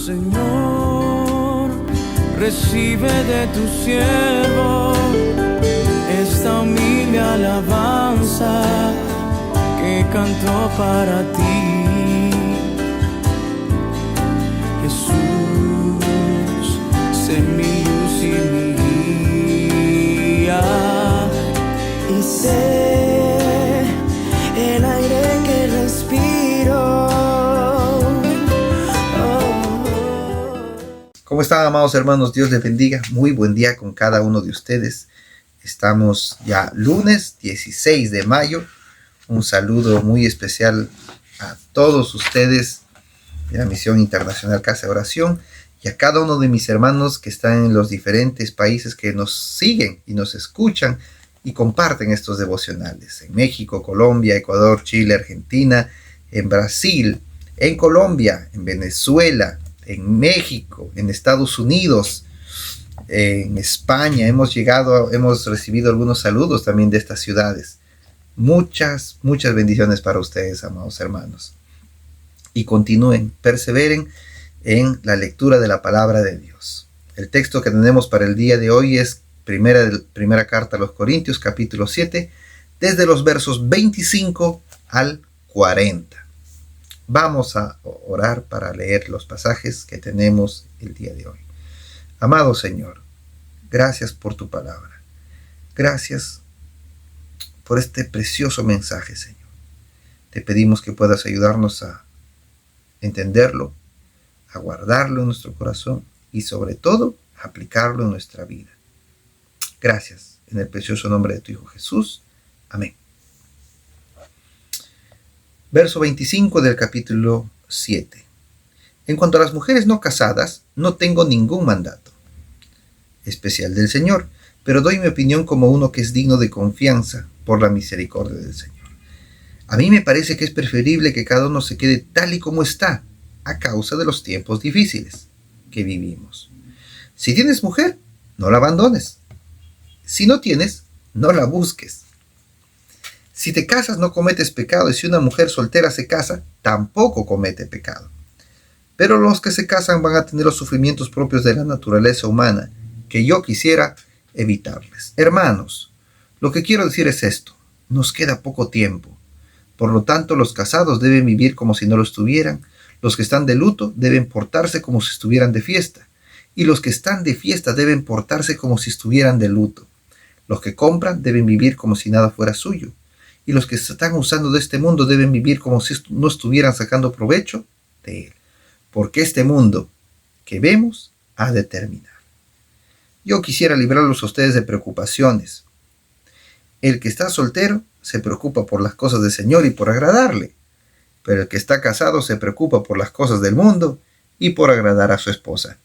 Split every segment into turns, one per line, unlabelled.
Señor, recibe de tu siervo esta humilde alabanza que canto para ti. Jesús, sé mi luz y mi guía, y sé el aire que respiro.
¿Cómo están, amados hermanos? Dios les bendiga. Muy buen día con cada uno de ustedes. Estamos ya lunes 16 de mayo. Un saludo muy especial a todos ustedes de la Misión Internacional Casa de Oración y a cada uno de mis hermanos que están en los diferentes países que nos siguen y nos escuchan y comparten estos devocionales. En México, Colombia, Ecuador, Chile, Argentina, en Brasil, en Colombia, en Venezuela, en México, en Estados Unidos, en España. Hemos recibido algunos saludos también de estas ciudades. Muchas bendiciones para ustedes, amados hermanos. Y continúen, perseveren en la lectura de la palabra de Dios. El texto que tenemos para el día de hoy es primera carta a los Corintios, capítulo 7, desde los versos 25 al 40. Vamos a orar para leer los pasajes que tenemos el día de hoy. Amado Señor, gracias por tu palabra. Gracias por este precioso mensaje, Señor. Te pedimos que puedas ayudarnos a entenderlo, a guardarlo en nuestro corazón y sobre todo a aplicarlo en nuestra vida. Gracias, en el precioso nombre de tu Hijo Jesús. Amén. Verso 25 del capítulo 7. En cuanto a las mujeres no casadas, no tengo ningún mandato especial del Señor, pero doy mi opinión como uno que es digno de confianza por la misericordia del Señor. A mí me parece que es preferible que cada uno se quede tal y como está, a causa de los tiempos difíciles que vivimos. Si tienes mujer, no la abandones. Si no tienes, no la busques. Si te casas, no cometes pecado, y si una mujer soltera se casa, tampoco comete pecado. Pero los que se casan van a tener los sufrimientos propios de la naturaleza humana, que yo quisiera evitarles. Hermanos, lo que quiero decir es esto: nos queda poco tiempo. Por lo tanto, los casados deben vivir como si no lo estuvieran, los que están de luto deben portarse como si estuvieran de fiesta, y los que están de fiesta deben portarse como si estuvieran de luto. Los que compran deben vivir como si nada fuera suyo, y los que se están usando de este mundo deben vivir como si no estuvieran sacando provecho de él, porque este mundo que vemos ha de terminar. Yo quisiera librarlos a ustedes de preocupaciones. El que está soltero se preocupa por las cosas del Señor y por agradarle, pero el que está casado se preocupa por las cosas del mundo y por agradar a su esposa.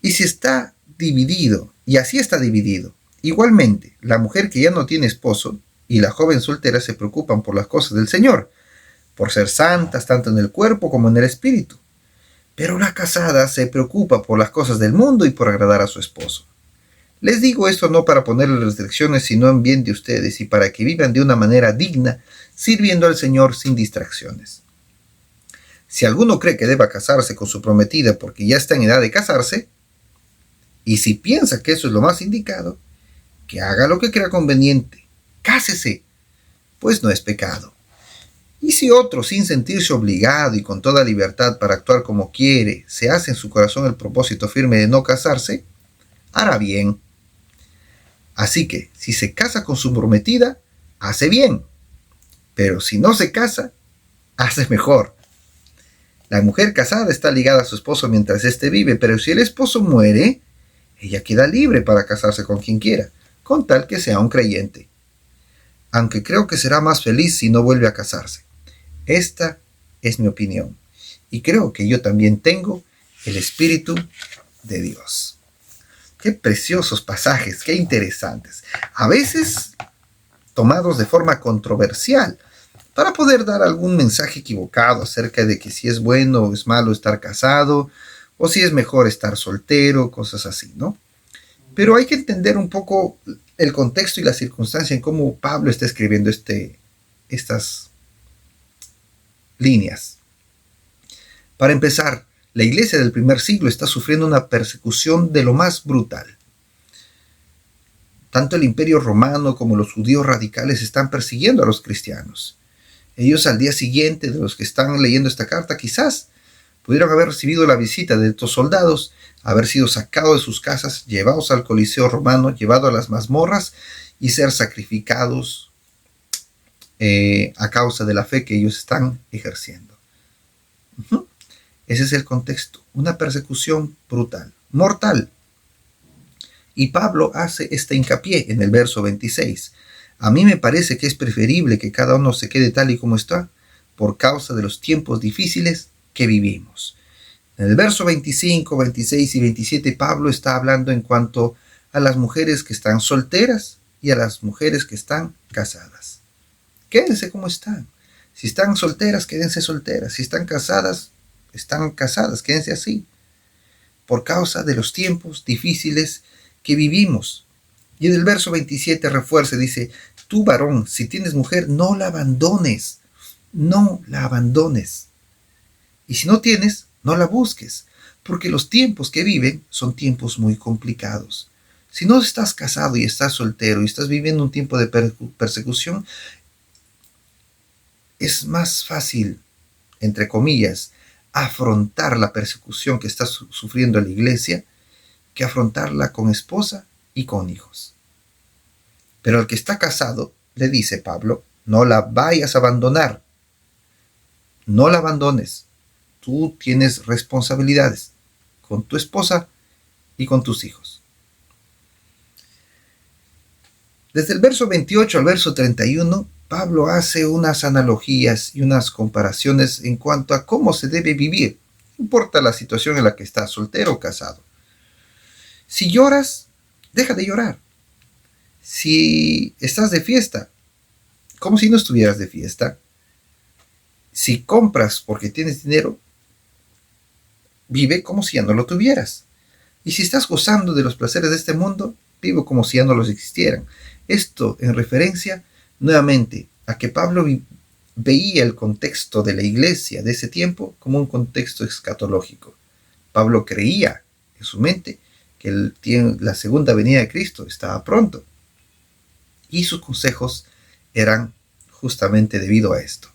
Y si está dividido, y así está dividido, igualmente la mujer que ya no tiene esposo y la joven soltera se preocupan por las cosas del Señor, por ser santas tanto en el cuerpo como en el espíritu. Pero la casada se preocupa por las cosas del mundo y por agradar a su esposo. Les digo esto no para ponerles restricciones, sino en bien de ustedes y para que vivan de una manera digna, sirviendo al Señor sin distracciones. Si alguno cree que deba casarse con su prometida porque ya está en edad de casarse, y si piensa que eso es lo más indicado, que haga lo que crea conveniente, cásese, pues no es pecado. Y si otro, sin sentirse obligado y con toda libertad para actuar como quiere, se hace en su corazón el propósito firme de no casarse, hará bien. Así que, si se casa con su prometida, hace bien. Pero si no se casa, hace mejor. La mujer casada está ligada a su esposo mientras éste vive, pero si el esposo muere, ella queda libre para casarse con quien quiera, con tal que sea un creyente. Aunque creo que será más feliz si no vuelve a casarse. Esta es mi opinión, y creo que yo también tengo el Espíritu de Dios. Qué preciosos pasajes, qué interesantes. A veces tomados de forma controversial, para poder dar algún mensaje equivocado acerca de que si es bueno o es malo estar casado, o si es mejor estar soltero, cosas así, ¿no? Pero hay que entender un poco el contexto y la circunstancia en cómo Pablo está escribiendo estas líneas. Para empezar, La iglesia del primer siglo está sufriendo una persecución de lo más brutal. Tanto el imperio romano como los judíos radicales están persiguiendo a los cristianos. Ellos al día siguiente de los que están leyendo esta carta quizás pudieron haber recibido la visita de estos soldados, haber sido sacados de sus casas, llevados al Coliseo romano, llevados a las mazmorras y ser sacrificados a causa de la fe que ellos están ejerciendo. Ese es el contexto, una persecución brutal, mortal. Y Pablo hace este hincapié en el verso 26. A mí me parece que es preferible que cada uno se quede tal y como está, por causa de los tiempos difíciles que vivimos. En el verso 25, 26 y 27, Pablo está hablando en cuanto a las mujeres que están solteras y a las mujeres que están casadas. Quédense como están. Si están solteras, quédense solteras. Si están casadas, quédense así. Por causa de los tiempos difíciles que vivimos. Y en el verso 27 refuerza, dice, tú varón, si tienes mujer, no la abandones. No la abandones. Y si no tienes, no la busques, porque los tiempos que viven son tiempos muy complicados. Si no estás casado y estás soltero y estás viviendo un tiempo de persecución, es más fácil, entre comillas, afrontar la persecución que está sufriendo la iglesia que afrontarla con esposa y con hijos. Pero al que está casado, le dice Pablo, no la vayas a abandonar. No la abandones. Tú tienes responsabilidades con tu esposa y con tus hijos. Desde el verso 28 al verso 31, Pablo hace unas analogías y unas comparaciones en cuanto a cómo se debe vivir. No importa la situación en la que estás, soltero o casado. Si lloras, deja de llorar. Si estás de fiesta, como si no estuvieras de fiesta. Si compras porque tienes dinero, vive como si ya no lo tuvieras. Y si estás gozando de los placeres de este mundo, vive como si ya no los existieran. Esto en referencia nuevamente a que Pablo veía el contexto de la iglesia de ese tiempo como un contexto escatológico. Pablo creía en su mente que la segunda venida de Cristo estaba pronto. Y sus consejos eran justamente debido a esto,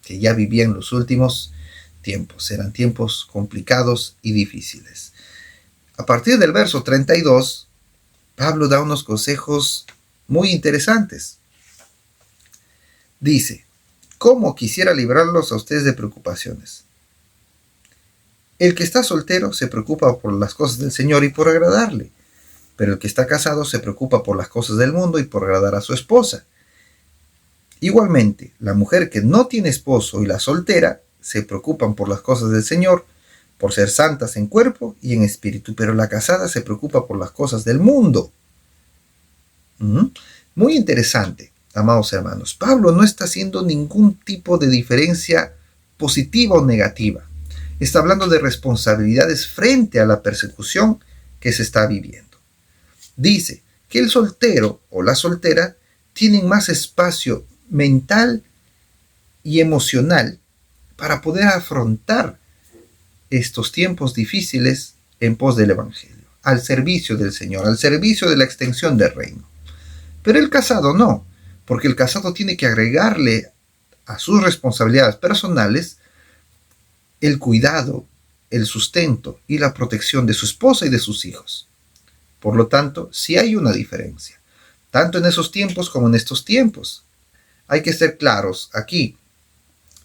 que ya vivían los últimos tiempos, eran tiempos complicados y difíciles. A partir del verso 32, Pablo da unos consejos muy interesantes. Dice, ¿cómo quisiera librarlos a ustedes de preocupaciones? El que está soltero se preocupa por las cosas del Señor y por agradarle, pero el que está casado se preocupa por las cosas del mundo y por agradar a su esposa. Igualmente, la mujer que no tiene esposo y la soltera se preocupan por las cosas del Señor, por ser santas en cuerpo y en espíritu, pero la casada se preocupa por las cosas del mundo. Muy interesante, amados hermanos. Pablo no está haciendo ningún tipo de diferencia positiva o negativa. Está hablando de responsabilidades frente a la persecución que se está viviendo. Dice que el soltero o la soltera tienen más espacio mental y emocional para poder afrontar estos tiempos difíciles en pos del Evangelio, al servicio del Señor, al servicio de la extensión del reino. Pero el casado no, porque el casado tiene que agregarle a sus responsabilidades personales el cuidado, el sustento y la protección de su esposa y de sus hijos. Por lo tanto, sí hay una diferencia, tanto en esos tiempos como en estos tiempos. Hay que ser claros aquí.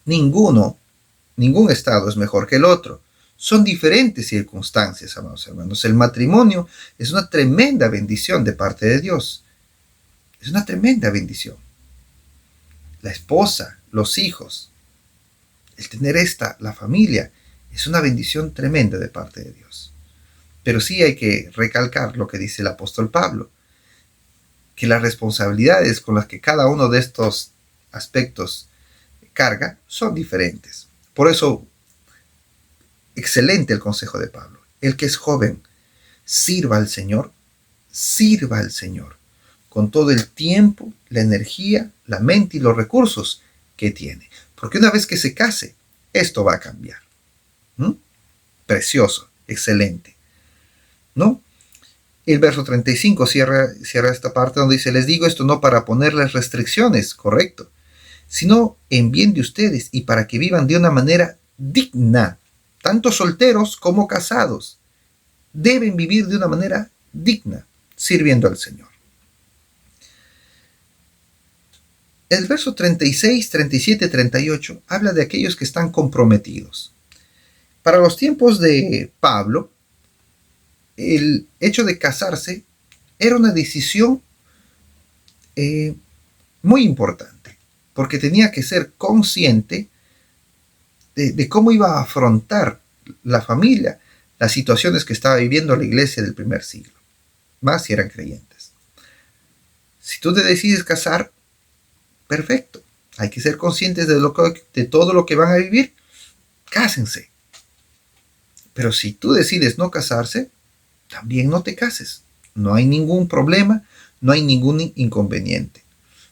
Ningún estado es mejor que el otro. Son diferentes circunstancias, amados hermanos. El matrimonio es una tremenda bendición de parte de Dios. Es una tremenda bendición. La esposa, los hijos, el tener la familia, es una bendición tremenda de parte de Dios. Pero sí hay que recalcar lo que dice el apóstol Pablo, que las responsabilidades con las que cada uno de estos aspectos carga son diferentes. Por eso, excelente el consejo de Pablo. El que es joven, sirva al Señor con todo el tiempo, la energía, la mente y los recursos que tiene. Porque una vez que se case, esto va a cambiar. precioso, excelente, ¿no? El verso 35 cierra esta parte donde dice, les digo esto no para ponerles restricciones, correcto, sino en bien de ustedes y para que vivan de una manera digna, tanto solteros como casados. Deben vivir de una manera digna, sirviendo al Señor. El verso 36, 37, 38 habla de aquellos que están comprometidos. Para los tiempos de Pablo, el hecho de casarse era una decisión muy importante, porque tenía que ser consciente de cómo iba a afrontar la familia las situaciones que estaba viviendo la iglesia del primer siglo, más si eran creyentes. Si tú te decides casar, perfecto, hay que ser conscientes de todo lo que van a vivir, cásense. Pero si tú decides no casarse, también no te cases. No hay ningún problema, no hay ningún inconveniente.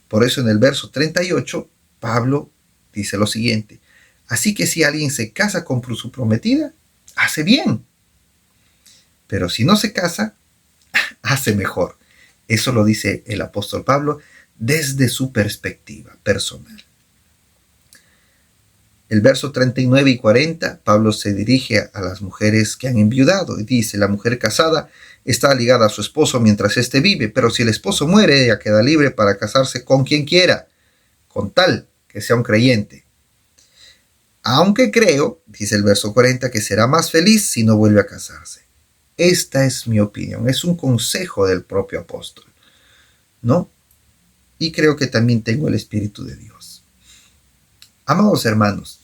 Por eso en el verso 38, Pablo dice lo siguiente, así que si alguien se casa con su prometida, hace bien. Pero si no se casa, hace mejor. Eso lo dice el apóstol Pablo desde su perspectiva personal. El verso 39 y 40, Pablo se dirige a las mujeres que han enviudado y dice, la mujer casada está ligada a su esposo mientras éste vive, pero si el esposo muere, ella queda libre para casarse con quien quiera, con tal que sea un creyente. Aunque creo, dice el verso 40, que será más feliz si no vuelve a casarse. Esta es mi opinión, es un consejo del propio apóstol, ¿no? Y creo que también tengo el Espíritu de Dios. Amados hermanos,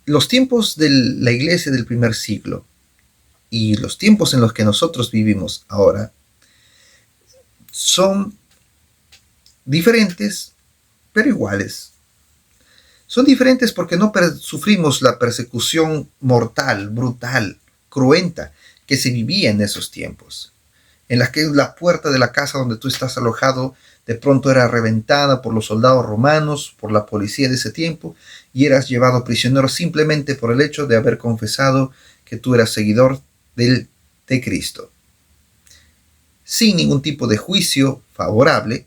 los tiempos de la iglesia del primer siglo y los tiempos en los que nosotros vivimos ahora son diferentes, pero iguales. Son diferentes porque no sufrimos la persecución mortal, brutal, cruenta que se vivía en esos tiempos, en la que la puerta de la casa donde tú estás alojado de pronto era reventada por los soldados romanos, por la policía de ese tiempo, y eras llevado prisionero simplemente por el hecho de haber confesado que tú eras seguidor de Cristo. Sin ningún tipo de juicio favorable,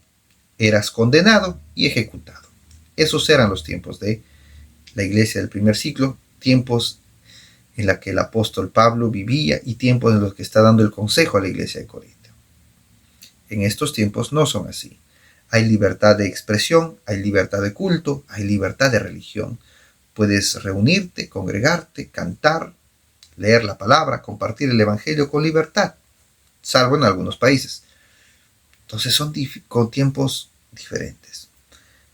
eras condenado y ejecutado. Esos eran los tiempos de la iglesia del primer siglo, tiempos en los que el apóstol Pablo vivía y tiempos en los que está dando el consejo a la iglesia de Corinto. En estos tiempos no son así. Hay libertad de expresión, hay libertad de culto, hay libertad de religión. Puedes reunirte, congregarte, cantar, leer la palabra, compartir el evangelio con libertad, salvo en algunos países. Entonces son tiempos diferentes.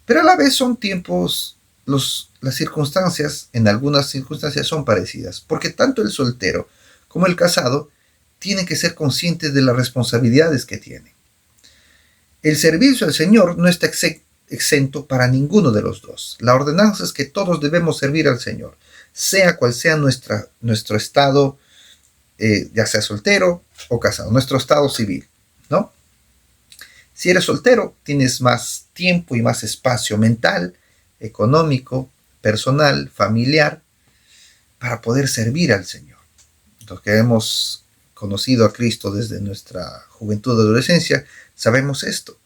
Pero a la vez son tiempos, las circunstancias, en algunas circunstancias son parecidas, porque tanto el soltero como el casado tienen que ser conscientes de las responsabilidades que tienen. El servicio al Señor no está exento para ninguno de los dos. La ordenanza es que todos debemos servir al Señor, sea cual sea nuestro estado, ya sea soltero o casado, nuestro estado civil, ¿no? Si eres soltero, tienes más tiempo y más espacio mental, económico, personal, familiar, para poder servir al Señor. Los que hemos conocido a Cristo desde nuestra juventud y adolescencia, sabemos esto,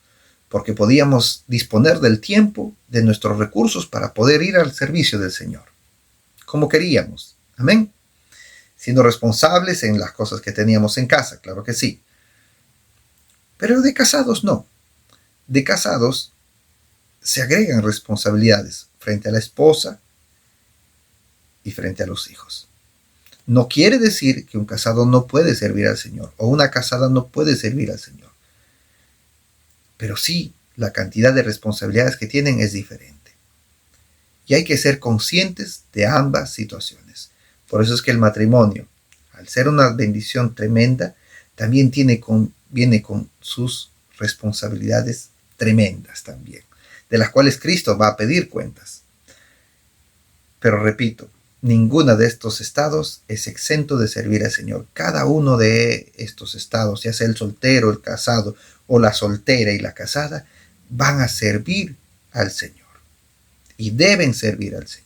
porque podíamos disponer del tiempo, de nuestros recursos para poder ir al servicio del Señor, como queríamos. Amén. Siendo responsables en las cosas que teníamos en casa, claro que sí. Pero de casados no. De casados se agregan responsabilidades frente a la esposa y frente a los hijos. No quiere decir que un casado no puede servir al Señor o una casada no puede servir al Señor. Pero sí, la cantidad de responsabilidades que tienen es diferente. Y hay que ser conscientes de ambas situaciones. Por eso es que el matrimonio, al ser una bendición tremenda, también viene con sus responsabilidades tremendas también, de las cuales Cristo va a pedir cuentas. Pero repito, ninguno de estos estados es exento de servir al Señor. Cada uno de estos estados, ya sea el soltero, el casado o la soltera y la casada, van a servir al Señor y deben servir al Señor.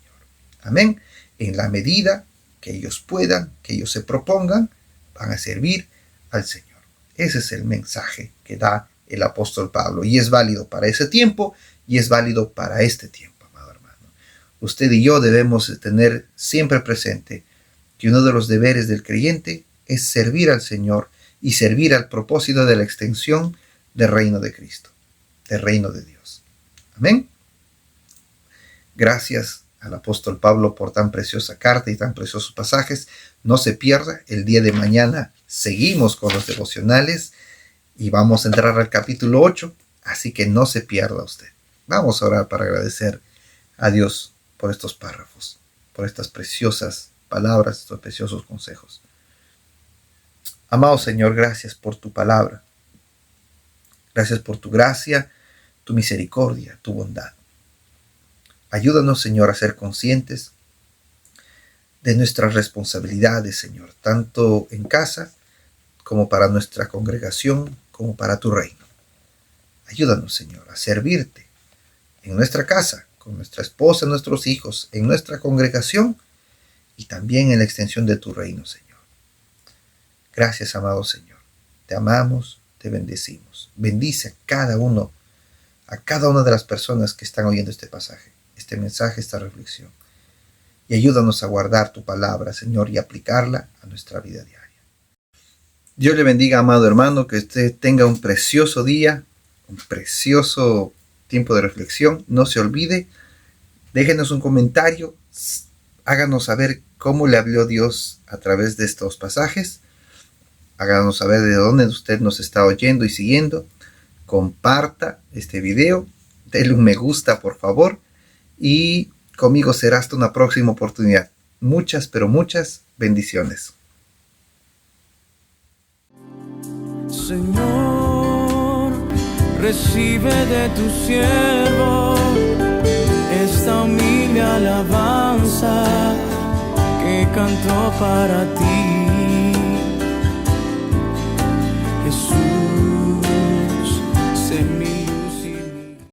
Amén. En la medida que ellos puedan, que ellos se propongan, van a servir al Señor. Ese es el mensaje que da el apóstol Pablo y es válido para ese tiempo y es válido para este tiempo, amado hermano. Usted y yo debemos tener siempre presente que uno de los deberes del creyente es servir al Señor y servir al propósito de la extensión del reino de Cristo, del reino de Dios. Amén. Gracias al apóstol Pablo por tan preciosa carta y tan preciosos pasajes. No se pierda, el día de mañana seguimos con los devocionales y vamos a entrar al capítulo 8, así que no se pierda usted. Vamos a orar para agradecer a Dios por estos párrafos, por estas preciosas palabras, estos preciosos consejos. Amado Señor, gracias por tu palabra. Gracias por tu gracia, tu misericordia, tu bondad. Ayúdanos, Señor, a ser conscientes de nuestras responsabilidades, Señor, tanto en casa como para nuestra congregación, como para tu reino. Ayúdanos, Señor, a servirte en nuestra casa, con nuestra esposa, nuestros hijos, en nuestra congregación y también en la extensión de tu reino, Señor. Gracias, amado Señor. Te amamos, te bendecimos. Bendice a cada una de las personas que están oyendo este pasaje, este mensaje, esta reflexión. Y ayúdanos a guardar tu palabra, Señor, y aplicarla a nuestra vida diaria. Dios le bendiga, amado hermano, que usted tenga un precioso día, un precioso tiempo de reflexión. No se olvide, déjenos un comentario, háganos saber cómo le habló Dios a través de estos pasajes. Háganos saber de dónde usted nos está oyendo y siguiendo. Comparta este video, denle un me gusta, por favor. Y conmigo será hasta una próxima oportunidad. Muchas, pero muchas bendiciones.
Señor, recibe de tu siervo esta humilde alabanza que cantó para ti.